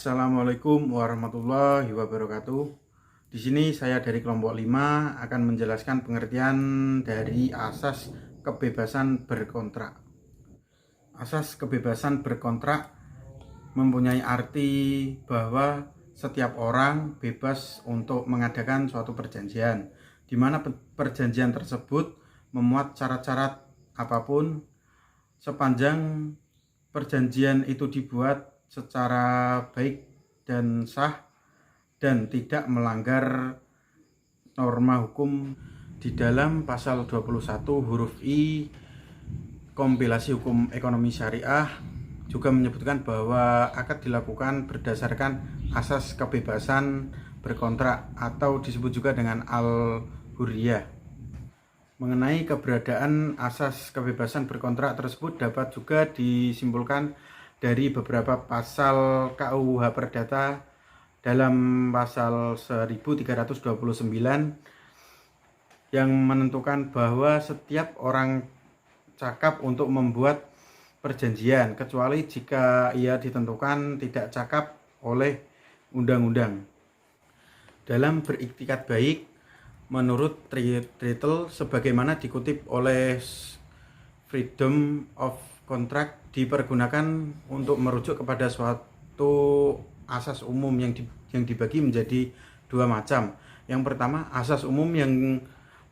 Assalamualaikum warahmatullahi wabarakatuh. Di sini saya dari kelompok 5 akan menjelaskan pengertian dari asas kebebasan berkontrak. Asas kebebasan berkontrak mempunyai arti bahwa setiap orang bebas untuk mengadakan suatu perjanjian, di mana perjanjian tersebut memuat syarat-syarat apapun sepanjang perjanjian itu dibuat secara baik dan sah dan tidak melanggar norma hukum. Di dalam pasal 21 huruf I kompilasi hukum ekonomi syariah juga menyebutkan bahwa akad dilakukan berdasarkan asas kebebasan berkontrak atau disebut juga dengan al-hurriyah. Mengenai keberadaan asas kebebasan berkontrak tersebut dapat juga disimpulkan dari beberapa pasal KUH Perdata dalam pasal 1329 yang menentukan bahwa setiap orang cakap untuk membuat perjanjian kecuali jika ia ditentukan tidak cakap oleh undang-undang. Dalam beriktikat baik menurut Trittel sebagaimana dikutip oleh Freedom of Contract dipergunakan untuk merujuk kepada suatu asas umum yang dibagi menjadi dua macam. Yang pertama, asas umum yang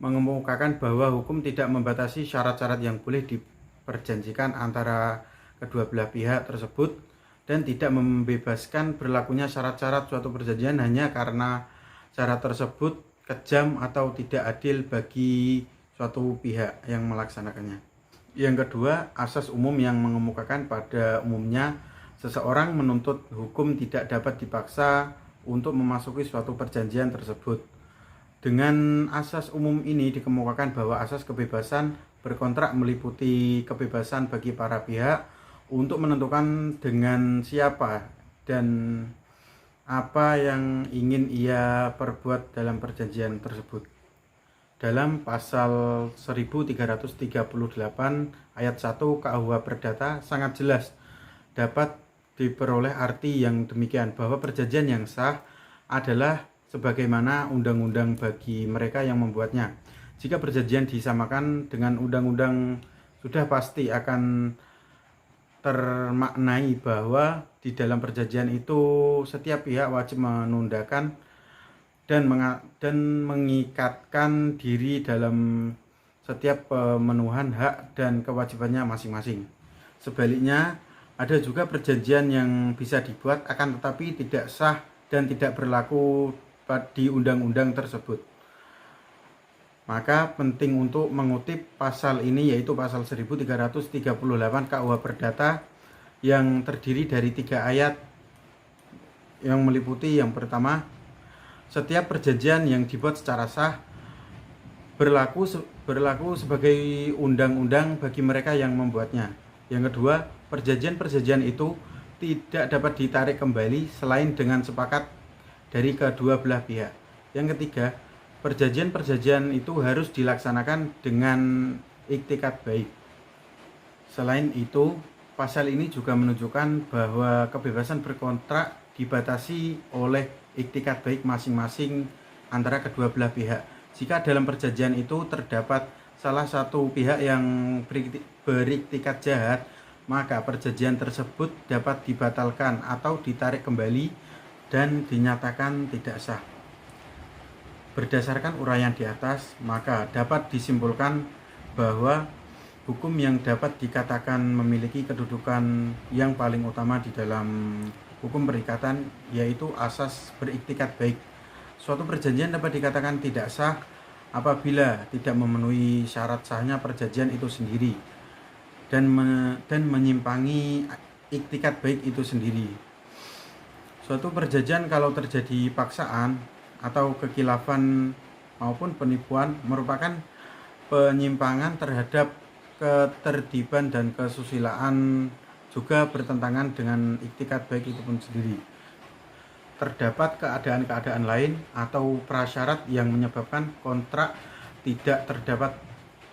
mengemukakan bahwa hukum tidak membatasi syarat-syarat yang boleh diperjanjikan antara kedua belah pihak tersebut dan tidak membebaskan berlakunya syarat-syarat suatu perjanjian hanya karena syarat tersebut kejam atau tidak adil bagi suatu pihak yang melaksanakannya. Yang kedua, asas umum yang mengemukakan pada umumnya seseorang menuntut hukum tidak dapat dipaksa untuk memasuki suatu perjanjian tersebut. Dengan asas umum ini dikemukakan bahwa asas kebebasan berkontrak meliputi kebebasan bagi para pihak untuk menentukan dengan siapa dan apa yang ingin ia perbuat dalam perjanjian tersebut. Dalam pasal 1338 ayat 1 KUH Perdata sangat jelas dapat diperoleh arti yang demikian bahwa perjanjian yang sah adalah sebagaimana undang-undang bagi mereka yang membuatnya. Jika perjanjian disamakan dengan undang-undang sudah pasti akan termaknai bahwa di dalam perjanjian itu setiap pihak wajib menundakan dan mengikatkan diri dalam setiap pemenuhan hak dan kewajibannya masing-masing. Sebaliknya, ada juga perjanjian yang bisa dibuat akan tetapi tidak sah dan tidak berlaku di undang-undang tersebut. Maka penting untuk mengutip pasal ini, yaitu pasal 1338 KUH Perdata yang terdiri dari 3 ayat yang meliputi yang pertama, setiap perjanjian yang dibuat secara sah berlaku sebagai undang-undang bagi mereka yang membuatnya. Yang kedua, perjanjian-perjanjian itu tidak dapat ditarik kembali selain dengan sepakat dari kedua belah pihak. Yang ketiga, perjanjian-perjanjian itu harus dilaksanakan dengan iktikat baik. Selain itu, pasal ini juga menunjukkan bahwa kebebasan berkontrak dibatasi oleh iktikat baik masing-masing antara kedua belah pihak. Jika dalam perjanjian itu terdapat salah satu pihak yang beriktikat jahat, maka perjanjian tersebut dapat dibatalkan atau ditarik kembali dan dinyatakan tidak sah. Berdasarkan uraian di atas, maka dapat disimpulkan bahwa hukum yang dapat dikatakan memiliki kedudukan yang paling utama di dalam hukum perikatan yaitu asas beriktikat baik. Suatu perjanjian dapat dikatakan tidak sah apabila tidak memenuhi syarat sahnya perjanjian itu sendiri dan menyimpangi iktikat baik itu sendiri. Suatu perjanjian kalau terjadi paksaan atau kekilafan maupun penipuan merupakan penyimpangan terhadap ketertiban dan kesusilaan, juga bertentangan dengan iktikat baik itu pun sendiri. Terdapat keadaan-keadaan lain atau prasyarat yang menyebabkan kontrak tidak terdapat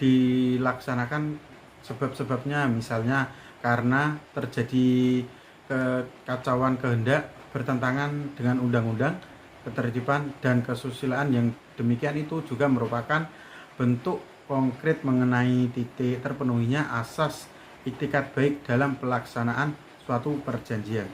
dilaksanakan. Sebab-sebabnya misalnya karena terjadi kekacauan kehendak, bertentangan dengan undang-undang, ketertiban, dan kesusilaan yang demikian itu juga merupakan bentuk konkret mengenai titik terpenuhinya asas iktikat baik dalam pelaksanaan suatu perjanjian.